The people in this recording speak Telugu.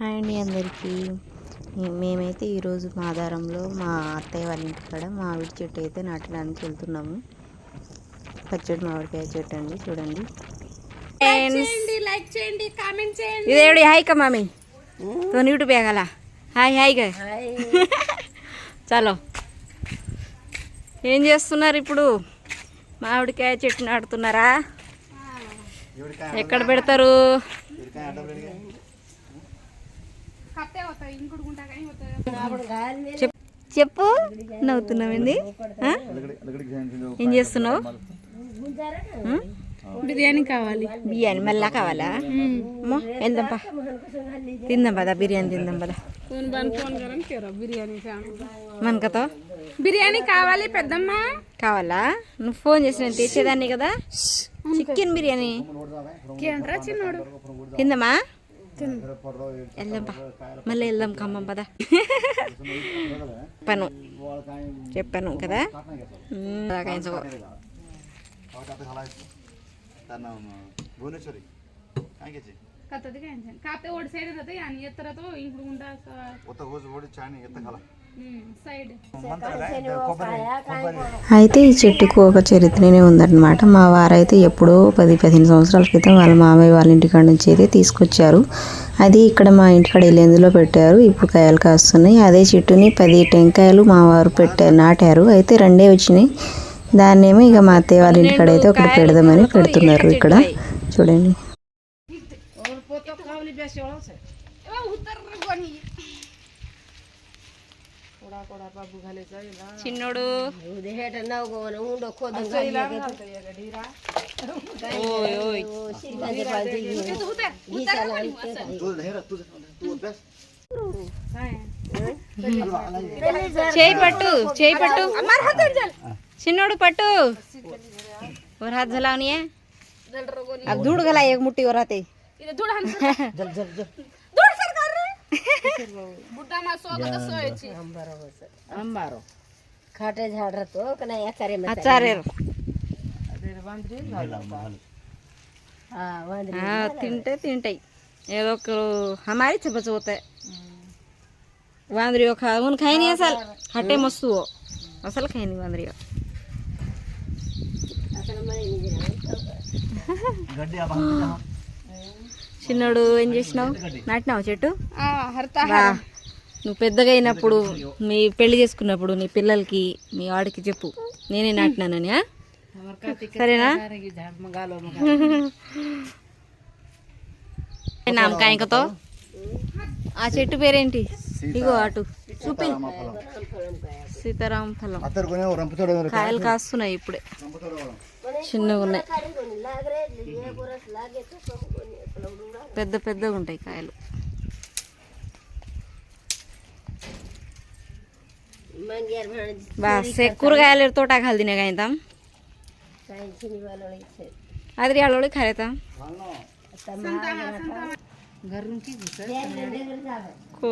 హాయ్ అండి అందరికీ. మేమైతే ఈరోజు మాదారంలో మా అత్తయ్య వాళ్ళ ఇంటికాడ మామిడి చెట్టు అయితే నాటడానికి వెళ్తున్నాము. పచ్చడి మామిడికాయ చెట్టు అండి, చూడండి. లైక్ చేయండి, కామెంట్ చేయండి. ఇదేవిడి హాయ్ కా మామీ తో యూట్యూబ్ ఎగల హాయ్ హాయ్ గా చలో. ఏం చేస్తున్నారు ఇప్పుడు? మామిడికాయ చెట్టు నాటుతున్నారా? ఎక్కడ పెడతారు? చెప్పు, నవ్వుతున్నామండి. ఏం చేస్తున్నావు? బిర్యానీ కావాలి. బిర్యానీ మళ్ళా కావాలా? వెళ్దాంపా, తిందాం పదా, బిర్యానీ తిందాం పదా. మనకతో బిర్యానీ కావాలి పెద్దమ్మ. కావాలా? నువ్వు ఫోన్ చేసి నేను తెచ్చేదాన్ని కదా. చికెన్ బిర్యానీ చిన్నోడు తిందామా? వెళ్దాంపా, మళ్ళీ వెళ్దాం ఖమ్మం పదా. చెప్పాను కదా. అయితే ఈ చెట్టుకు ఒక చరిత్రనే ఉందన్నమాట. మా వారైతే ఎప్పుడో 10-15 సంవత్సరాల క్రితం వాళ్ళ మామయ్య వాళ్ళ ఇంటికాడ నుంచి అయితే తీసుకొచ్చారు. అది ఇక్కడ మా ఇంటికాడ ఇల్లేందులో పెట్టారు. ఇప్పుడు కాయలు కాస్తున్నాయి. అదే చెట్టుని 10 టెంకాయలు మా వారు నాటారు. అయితే 2 వచ్చినాయి. దాన్నేమో ఇక మా అత్తయ్య వాళ్ళ ఇంటికాడ అయితే ఒకటి పెడదామని పెడుతున్నారు. ఇక్కడ చూడండి. చిన్నోడు చేయి పట్టు, చేయి పట్టు, చిన్నోడు పట్టు. और हाथ झलावनी है, अब धूड़ गला एक मुट्ठी और आते खाटे झाड़ तो कना अचारे में अचारे हां తింటే తింటాయి. ఏదో ఒక हमारी से बच होता है. वांदरियो खा उन खाई नहीं असल खट्टे मस्त हो असल खाई नहीं वांदरियो. చిన్నోడు ఏం చేసినావు? నాటినావు చెట్టు? నువ్వు పెద్దగా అయినప్పుడు, మీ పెళ్లి చేసుకున్నప్పుడు నీ పిల్లలకి, మీ వాడికి చెప్పు నేనే నాటినానని. సరేనా? నామకాయకతో ఆ చెట్టు పేరేంటి? ఇగో అటు చూపి. సీతారాం ఫలం. కాయలు కాస్తున్నాయి ఇప్పుడే, చిన్నగా ఉన్నాయి. పెద్ద పెద్దగా ఉంటాయి కాయలు. बस ಕೂರಗಾಯಲ್ಲ ತೋಟಾಗ ಹಲ್ದಿನಾಗ ಆಯ್ತಾಂ ಆದ್ರೆ ಯಾಳೊಳಿ ಖಾರೇತಾಂ को